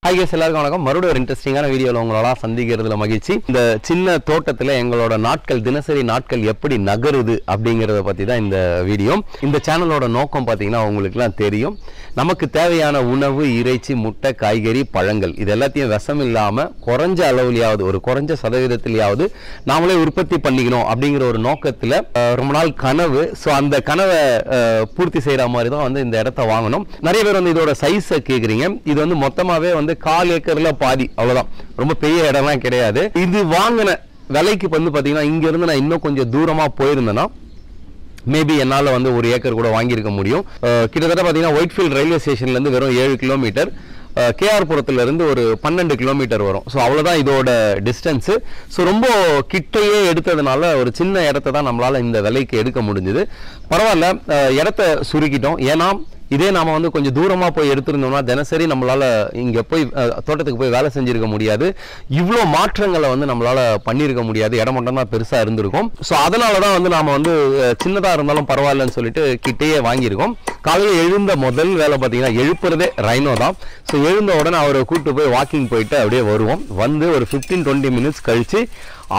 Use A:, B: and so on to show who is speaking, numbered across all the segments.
A: Hi guys எல்லாருக்கும் வணக்கம். மறுபடியும் ஒரு இன்ட்ரெஸ்டிங்கான வீடியோல உங்களோட சந்திக்கிறதுல மகிழ்ச்சி. இந்த சின்ன தோட்டத்துல எங்களோட நாட்கள் தினசரி நாட்கள் எப்படி நகருது அப்படிங்கறத பத்தி தான் இந்த வீடியோ. இந்த சேனலோட நோக்கம் பாத்தீங்கன்னா உங்களுக்குலாம் தெரியும். நமக்கு தேவையான உணவு, இறைச்சி, முட்டை, காய்கறி, பழங்கள் இது எல்லாத்தையும் விஷம் இல்லாம குறைஞ்ச அளவுலயாவது ஒரு குறைஞ்ச சதவீதத்திலேயாவது நாமளே உற்பத்தி பண்ணிக்கணும் அப்படிங்கிற ஒரு நோக்கத்துல ரொம்ப நாள் கனவு. ஸோ அந்த கனவை பூர்த்தி செய்யற மாதிரி தான் வந்து இந்த இடத்த வாங்கணும். நிறைய பேர் வந்து இதோட சைஸை கேட்குறீங்க. இது வந்து மொத்தமாவே வந்து 1/4 ஏக்கர்ல பாதி, அவ்வளவுதான். ரொம்ப பெரிய இடம்லாம் கிடையாது. இது வாங்கின விலைக்கு வந்து பாத்தீங்கன்னா இங்க இருந்து நான் இன்னும் கொஞ்சம் தூரமா போயிருந்தேன்னா மேபி என்னால் வந்து 1 ஏக்கர் கூட வாங்கியிருக்க முடியும். கிட்டத்தட்ட பார்த்தீங்கன்னா ஒயிட்ஃபீல்ட் ரயில்வே ஸ்டேஷன்லேருந்து வெறும் 7 கிலோமீட்டர், கேஆர்புரத்துல இருந்து ஒரு 12 கிலோமீட்டர் வரும். ஸோ அவ்வளோதான் இதோட டிஸ்டன்ஸு. ஸோ ரொம்ப கிட்டையே எடுத்ததுனால ஒரு சின்ன இடத்த தான் நம்மளால் இந்த விலைக்கு எடுக்க முடிஞ்சுது. பரவாயில்ல, இடத்த சுருக்கிட்டோம். ஏன்னா இதே நாம வந்து கொஞ்சம் தூரமா போய் எடுத்திருந்தோம்னா தினசரி நம்மளால இங்க போய் தோட்டத்துக்கு போய் வேலை செஞ்சிருக்க முடியாது. இவ்வளோ மாற்றங்களை வந்து நம்மளால பண்ணியிருக்க முடியாது. இடம் மட்டும் தான் பெருசா இருந்திருக்கும். ஸோ அதனாலதான் வந்து நாம வந்து சின்னதா இருந்தாலும் பரவாயில்லன்னு சொல்லிட்டு கிட்டேயே வாங்கியிருக்கோம். காலையில் எழுந்த முதல் வேலை பார்த்தீங்கன்னா எழுப்புறதே ரைனோ தான். ஸோ எழுந்த உடனே அவரை கூப்பிட்டு போய் வாக்கிங் போயிட்டு அப்படியே வருவோம். வந்து ஒரு 15-20 மினிட்ஸ் கழிச்சு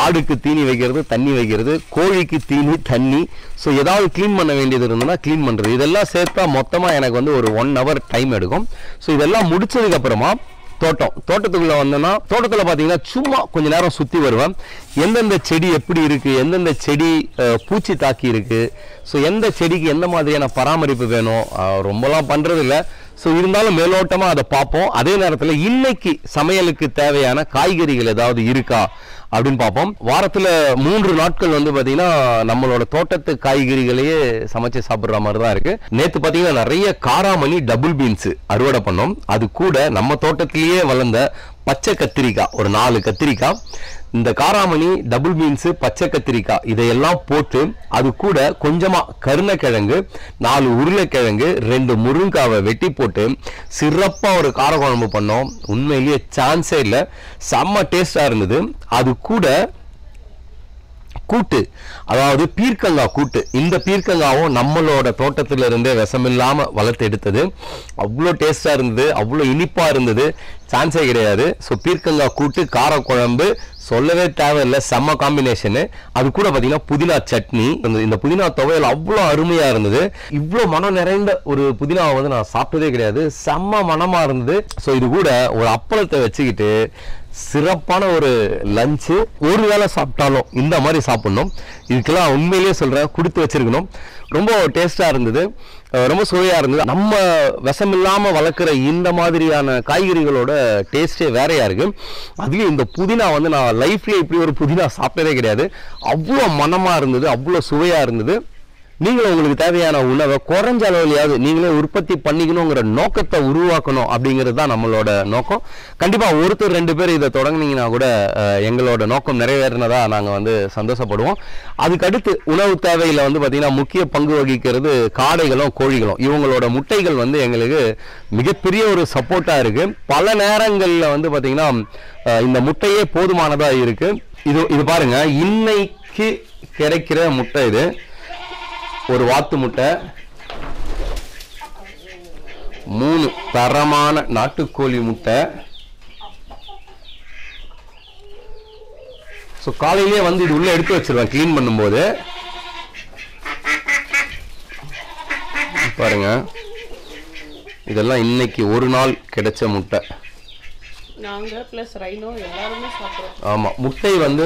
A: ஆடுக்கு தீனி வைக்கிறது, தண்ணி வைக்கிறது, கோழிக்கு தீனி, தண்ணி, ஸோ ஏதாவது க்ளீன் பண்ண வேண்டியது இருந்ததுன்னா க்ளீன் பண்ணுறது, இதெல்லாம் சேர்த்தா மொத்தமாக எனக்கு வந்து ஒரு 1 hour டைம் எடுக்கும். ஸோ இதெல்லாம் முடிச்சதுக்கு அப்புறமா தோட்டத்துக்குள்ள வந்தோம்னா தோட்டத்தில் பார்த்தீங்கன்னா சும்மா கொஞ்ச நேரம் சுற்றி வருவேன். எந்தெந்த செடி எப்படி இருக்கு, எந்தெந்த செடி பூச்சி தாக்கி இருக்கு, ஸோ எந்த செடிக்கு எந்த மாதிரியான பராமரிப்பு வேணும், ரொம்பலாம் பண்றது இல்லை. ஸோ இருந்தாலும் மேலோட்டமாக அதை பார்ப்போம். அதே நேரத்தில் இன்னைக்கு சமையலுக்கு தேவையான காய்கறிகள் ஏதாவது இருக்கா அப்படின்னு பார்ப்போம். வாரத்தில் 3 நாட்கள் வந்து பார்த்தீங்கன்னா நம்மளோட தோட்டத்து காய்கறிகளையே சமைச்சு சாப்பிட்ற மாதிரி தான் இருக்கு. நேற்று பார்த்தீங்கன்னா நிறைய காராமணி டபுள் பீன்ஸ் அறுவடை பண்ணோம். அது கூட நம்ம தோட்டத்திலேயே வளர்ந்த பச்சை கத்திரிக்காய், ஒரு 4 கத்திரிக்காய், இந்த காராமணி, டபுள் பீன்ஸ், பச்சை கத்திரிக்காய் இதையெல்லாம் போட்டு அது கூட கொஞ்சமா கருணக்கிழங்கு, 4 உருளைக்கிழங்கு, 2 முருங்காவை வெட்டி போட்டு சிறப்பா ஒரு காரக்குழம்பு பண்ணோம். உண்மையிலேயே சான்ஸே இல்லை, செம்ம டேஸ்டா இருந்தது. அது கூட கூட்டு, அதாவது பீர்க்கங்காய் கூட்டு. இந்த பீர்க்கங்காவும் நம்மளோட தோட்டத்துல இருந்தே விஷமில்லாம வளர்த்து எடுத்தது. அவ்வளோ டேஸ்டா இருந்தது, அவ்வளோ இனிப்பா இருந்தது, சான்ஸே கிடையாது. ஸோ பீர்க்கங்காய் கூட்டு, காரக்குழம்பு சொல்லவே தேவையில்லை, செம்ம காம்பினேஷனு. அது கூட பார்த்தீங்கன்னா புதினா சட்னி. இந்த புதினா துவையல் அவ்வளோ அருமையா இருந்தது. இவ்வளோ மனம் நிறைந்த ஒரு புதினாவை வந்து நான் சாப்பிட்டதே கிடையாது. செம்ம மனமா இருந்தது. ஸோ இது கூட ஒரு அப்பளத்தை வச்சுக்கிட்டு சிறப்பான ஒரு லஞ்சு. ஒரு வேளை சாப்பிட்டாலும் இந்த மாதிரி சாப்பிடணும். இதுக்கெல்லாம் உண்மையிலேயே சொல்றேன், கொடுத்து வச்சிருக்கணும். ரொம்ப டேஸ்டா இருந்தது, ரொம்ப சுவையா இருந்தது. நம்ம விஷம் இல்லாம வளர்க்குற இந்த மாதிரியான காய்கறிகளோட டேஸ்டே வேறையா இருக்கு. அதுலயும் இந்த புதினா வந்து நான் லைஃப்ல இப்படி ஒரு புதினா சாப்பிட்டதே கிடையாது. அவ்வளோ மனமா இருந்தது, அவ்வளோ சுவையா இருந்தது. நீங்களும் உங்களுக்கு தேவையான உணவை குறைஞ்ச அளவுலையாவது நீங்களே உற்பத்தி பண்ணிக்கணுங்கிற நோக்கத்தை உருவாக்கணும் அப்படிங்கிறது தான் நம்மளோட நோக்கம். கண்டிப்பா ஒருத்தர் 2 பேர் இதை தொடங்கினீங்கன்னா கூட எங்களோட நோக்கம் நிறைவேறினதா நாங்கள் வந்து சந்தோஷப்படுவோம். அதுக்கடுத்து உணவு தேவையில் வந்து பார்த்தீங்கன்னா முக்கிய பங்கு வகிக்கிறது காடைகளும் கோழிகளும். இவங்களோட முட்டைகள் வந்து எங்களுக்கு மிகப்பெரிய ஒரு சப்போர்ட்டாக இருக்கு. பல நேரங்களில் வந்து பார்த்தீங்கன்னா இந்த முட்டையே போதுமானதாக இருக்கு. இது பாருங்க, இன்னைக்கு கிடைக்கிற முட்டை இது. ஒரு வாத்து முட்டை, 3 தரமான நாட்டுக்கோழி முட்டை. ஸோ காலையிலேயே வந்து இது உள்ள எடுத்து வச்சிருவேன் கிளீன் பண்ணும்போது. பாருங்க, இதெல்லாம் இன்னைக்கு ஒரு நாள் கிடைச்ச முட்டை.
B: நாங்க பிளஸ் ரைனோ எல்லாருமே சாப்பிடுறோம்.
A: ஆமா, முட்டை வந்து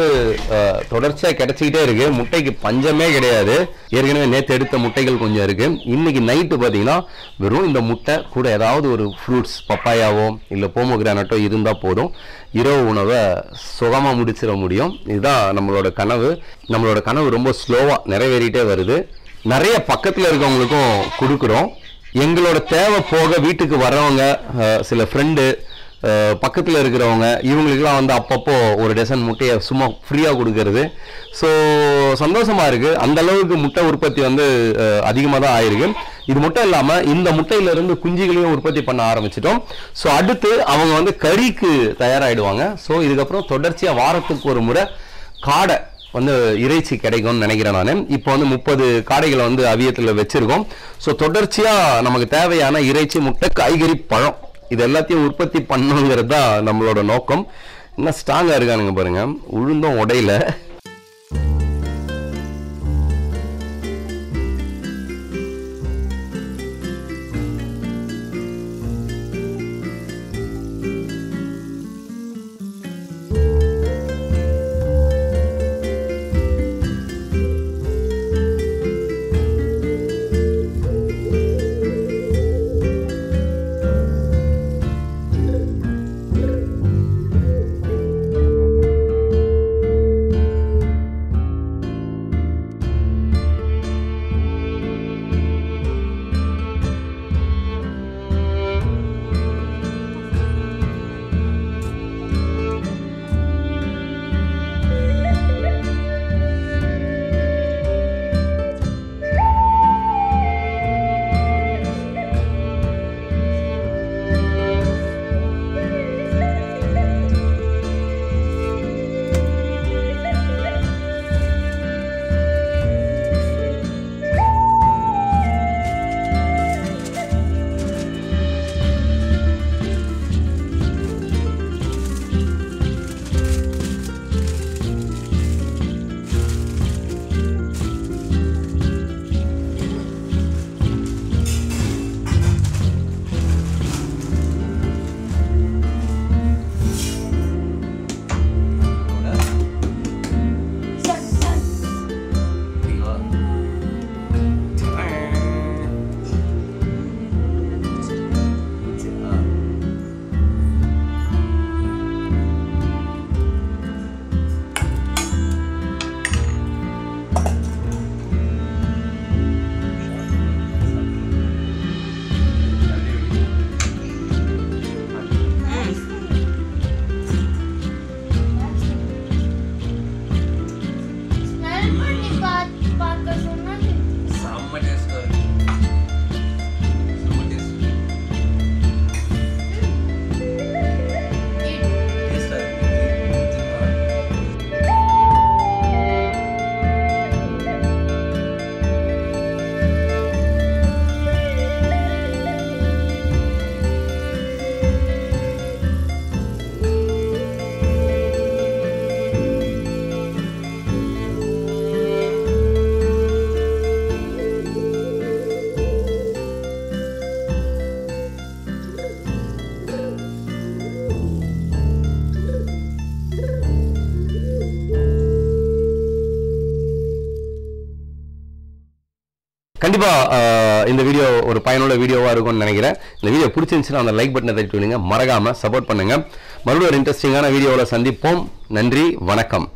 A: தொடர்ச்சியா கிடைச்சிக்கிட்டே இருக்கு. முட்டைக்கு பஞ்சமே கிடையாது. ஏற்கனவே நேற்று எடுத்த முட்டைகள் கொஞ்சம் இருக்கு. இன்னைக்கு நைட்டு பாத்தீங்கன்னா வெறும் இந்த முட்டை கூட ஏதாவது ஒரு ஃப்ரூட்ஸ், பப்பாயாவோ இல்ல போமோகிரானட்டோ இருந்தா போதும், இரவு உணவை சுகமா முடிச்சிட முடியும். இதுதான் நம்மளோட கனவு. நம்மளோட கனவு ரொம்ப ஸ்லோவா நிறைவேறிட்டே வருது. நிறைய பக்கத்துல இருக்கவங்களுக்கும் கொடுக்குறோம். எங்களோட தேவை போக வீட்டுக்கு வர்றவங்க, சில ஃப்ரெண்டு, பக்கத்தில் இருக்கிறவங்க, இவங்களுக்கெல்லாம் வந்து அப்பப்போ ஒரு டசன் முட்டையை சும்மா ஃப்ரீயாக கொடுக்கறது. ஸோ சந்தோஷமா இருக்கு. அந்த அளவுக்கு முட்டை உற்பத்தி வந்து அதிகமாக தான் ஆயிருக்கு. இது மட்டும் இல்லாமல் இந்த முட்டையிலிருந்து குஞ்சுகளையும் உற்பத்தி பண்ண ஆரம்பிச்சிட்டோம். ஸோ அடுத்து அவங்க வந்து கறிக்கு தயாராகிடுவாங்க. ஸோ இதுக்கப்புறம் தொடர்ச்சியாக வாரத்துக்கு ஒரு முறை காடை வந்து இறைச்சி கிடைக்கும்னு நினைக்கிறேன் நான். இப்போ வந்து 30 காடைகளை வந்து அவியத்தில் வச்சிருக்கோம். ஸோ தொடர்ச்சியாக நமக்கு தேவையான இறைச்சி, முட்டை, காய்கறி, பழம் இது எல்லாத்தையும் உற்பத்தி பண்ணணுங்கிறது தான் நம்மளோட நோக்கம். இன்னும் ஸ்ட்ராங்கா இருக்கானுங்க பாருங்க, உளுந்தும் உடையில. கண்டிப்பா இந்த வீடியோ ஒரு பயனுள்ள வீடியோவா இருக்கும்னு நினைக்கிறேன். இந்த வீடியோ பிடிச்சிருந்துச்சுன்னா அந்த லைக் பட்டனை தட்டி விடுங்க, மறக்காம சப்போர்ட் பண்ணுங்க. மறுபடியும் ஒரு இன்ட்ரெஸ்டிங்கான வீடியோவில் சந்திப்போம். நன்றி, வணக்கம்.